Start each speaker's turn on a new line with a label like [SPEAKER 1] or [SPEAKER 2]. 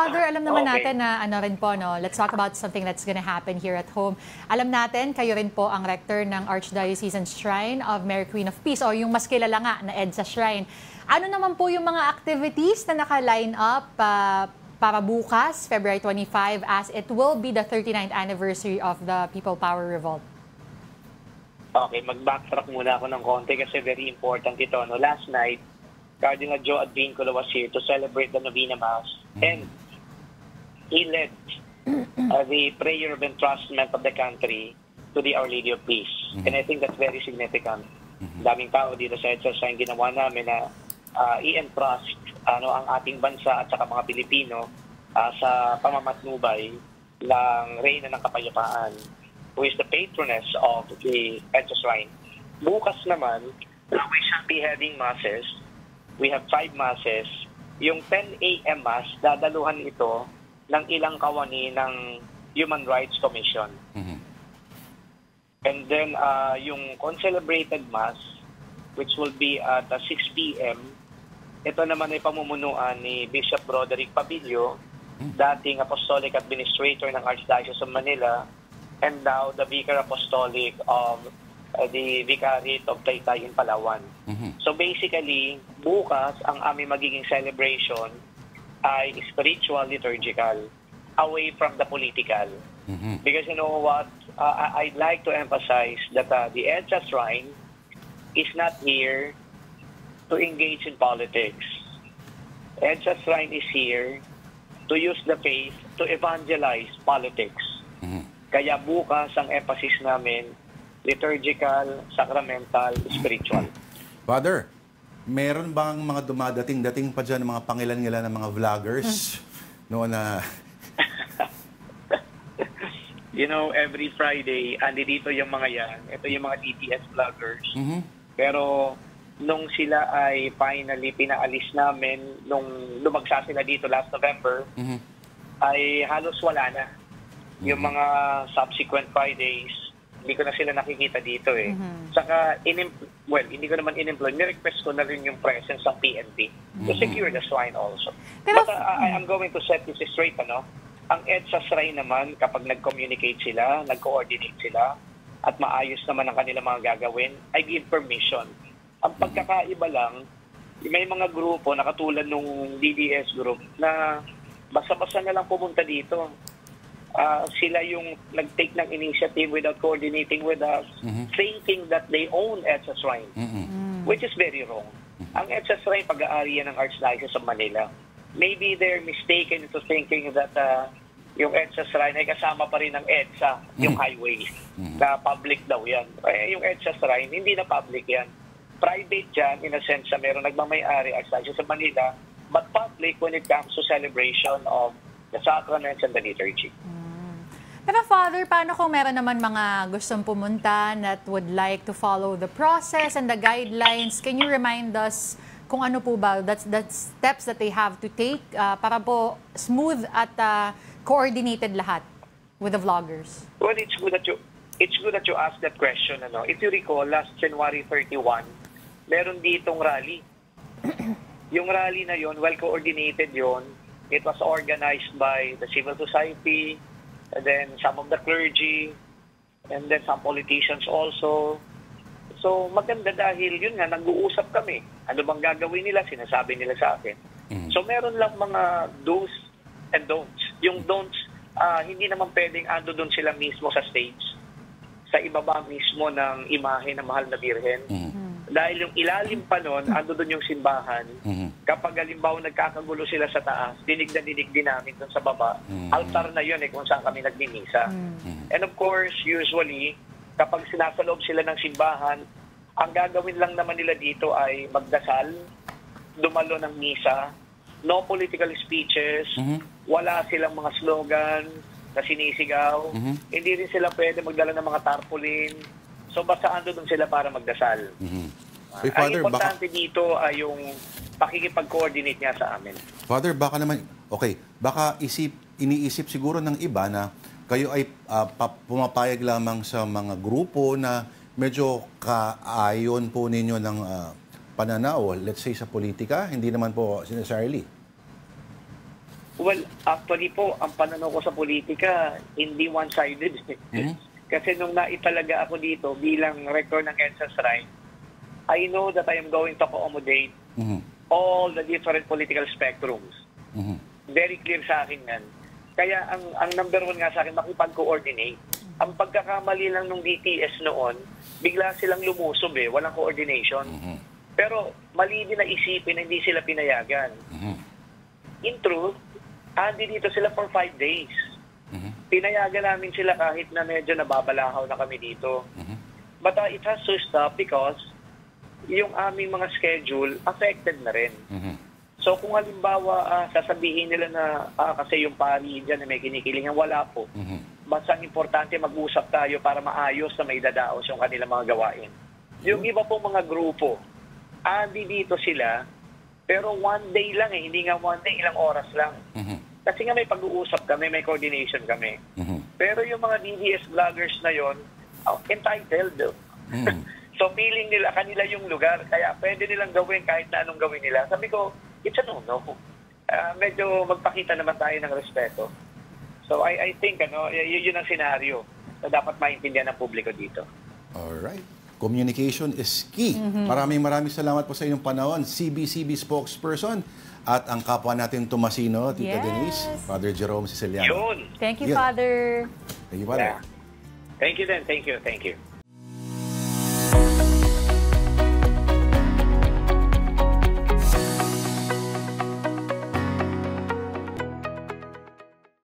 [SPEAKER 1] Father, alam naman
[SPEAKER 2] Okay.
[SPEAKER 1] natin na ano rin po, no, let's talk about something that's gonna happen here at home. Alam natin, kayo rin po ang rector ng Archdiocesan Shrine of Mary Queen of Peace, o yung mas kilala nga na EDSA Shrine. Ano naman po yung mga activities na naka-line up para bukas, February 25, as it will be the 39th anniversary of the People Power Revolt?
[SPEAKER 2] Okay, mag-backtrack muna ako ng konti kasi very important ito. No? Last night, Cardinal Joe Advincula was here to celebrate the Novena Mass, and he led the prayer of entrustment of the country to the Our Lady of Peace. And I think that's very significant. Daming tao dito sa EDSA Shrine ginawa namin na i-entrust ang ating bansa at saka mga Pilipino sa pamamatnubay ng Reyna ng Kapayapaan, who is the patroness of the EDSA Shrine. Bukas naman, we shall be having masses. We have 5 masses. Yung 10 a.m. mass, dadaluhan ito ng ilang kawani ng Human Rights Commission. And then, yung concelebrated mass, which will be at 6 p.m., ito naman ay pamumunuan ni Bishop Roderick Pabilio, dating Apostolic Administrator ng Archdiocese of Manila, and now the Vicar Apostolic of the Vicariate of Taytay in Palawan. So basically, bukas ang aming magiging celebration ay spiritual, liturgical, away from the political. Because you know what, I'd like to emphasize that the EDSA Shrine is not here to engage in politics. EDSA Shrine is here to use the faith to evangelize politics. Kaya bukas ang emphasis namin, liturgical, sacramental, spiritual.
[SPEAKER 3] Father, meron bang mga dumadating-dating pa dyan, mga pangilan-ngilan ng mga vloggers noon na...
[SPEAKER 2] You know, every Friday, andi dito yung mga yan. Ito yung mga DTS vloggers. Pero nung sila ay finally pinaalis namin, nung lumagsa sila dito last November, ay halos wala na. Yung mga subsequent Fridays, hindi ko na sila nakikita dito eh. Saka, hindi ko naman in-employ. Ni-request ko na rin yung presence ng PNP to secure the shrine also. But I'm going to set this straight, ano? Ang EDSA Shrine naman, kapag nag-communicate sila, nag-coordinate sila, at maayos naman ang kanilang mga gagawin, I give permission. Ang pagkakaiba lang, may mga grupo na katulad nung DDS group na basta-basta na lang pumunta dito. Sila yung nag-take ng initiative without coordinating with us, thinking that they own EDSA Shrine, which is very wrong. Ang EDSA Shrine, pag-aari yan ng Archdiocese of Manila. Maybe they're mistaken into thinking that yung EDSA Shrine ay kasama pa rin ng EDSA, yung highway, na public daw yan. Yung EDSA Shrine, hindi na public yan. Private yan, in a sense, na meron nagmamayari Archdiocese of Manila, but public when it comes to celebration of the sacraments and the liturgy.
[SPEAKER 1] Pero Father, paano kung meron naman mga gustong pumunta that would like to follow the process and the guidelines? Can you remind us kung ano po ba, that's steps that they have to take para po smooth at coordinated lahat with the vloggers?
[SPEAKER 2] Well, it's good that you ask that question. Ano? If you recall, last January 31, meron ditong rally. Yung rally na yon, well coordinated yon. It was organized by the civil society, and then some of the clergy, and then some politicians also. So maganda dahil yun nga, nag-uusap kami. Ano bang gagawin nila? Sinasabi nila sa akin. So meron lang mga do's and don'ts. Yung don'ts, hindi naman pwedeng ando doon sila mismo sa stage, sa ibaba mismo ng imahe ng Mahal na Birhen. Dahil yung ilalim pa nun, ando doon yung simbahan. Kapag halimbawa nagkakagulo sila sa taas, dinig na dinig din namin doon sa baba. Altar na yun kung saan kami nagmimisa. And of course, usually, kapag sinasaloob sila ng simbahan, ang gagawin lang naman nila dito ay magdasal, dumalo ng misa, no political speeches, wala silang mga slogan na sinisigaw, hindi rin sila pwede magdala ng mga tarpaulin. So basta ando doon sila para magdasal. Ang importante dito ay yung pakikipag-coordinate niya sa amin.
[SPEAKER 3] Father, baka naman, baka iniisip siguro ng iba na kayo ay pumapayag lamang sa mga grupo na medyo kaayon po ninyo ng pananaw, let's say sa politika, hindi naman po necessarily.
[SPEAKER 2] Well, actually po, ang pananaw ko sa politika, hindi one-sided. Kasi nung naitalaga ako dito bilang rector ng EDSA Shrine, I know that I am going to accommodate all the different political spectrums. Very clear sa akin yan. Kaya ang number one nga sa akin, makipag-coordinate. Ang pagkakamali lang ng DTS noon, bigla silang lumusob walang coordination. Pero mali din na isipin na hindi sila pinayagan. In truth, andi dito sila for 5 days. Pinayagan namin sila kahit na medyo nababalahaw na kami dito. But it has to stop because yung aming mga schedule affected na rin. So kung halimbawa sasabihin nila na kasi yung pari dyan na may kinikilingan, wala po. Basta ang importante mag-usap tayo para maayos na may dadaos yung kanilang mga gawain. Yung iba pong mga grupo, andi dito sila, pero 1 day lang hindi nga 1 day, ilang oras lang. Kasi nga may pag-uusap kami, may coordination kami. Pero yung mga DDS vloggers na yon, entitled. So feeling nila kanila yung lugar, kaya pwede nilang gawin kahit na anong gawin nila. Sabi ko, it's a no-no. Medyo magpakita naman tayo ng respeto. So I think yun ang senaryo na dapat maintindihan ng publiko dito.
[SPEAKER 3] Alright. Communication is key. Maraming salamat po sa inyong panahon. CBCB spokesperson at ang kapwa natin Tomasino, Tita Denise, Father Jerome Siciliano.
[SPEAKER 2] Yun.
[SPEAKER 1] Thank you, Father.
[SPEAKER 3] Thank you, Father.
[SPEAKER 2] Thank you then. Thank you.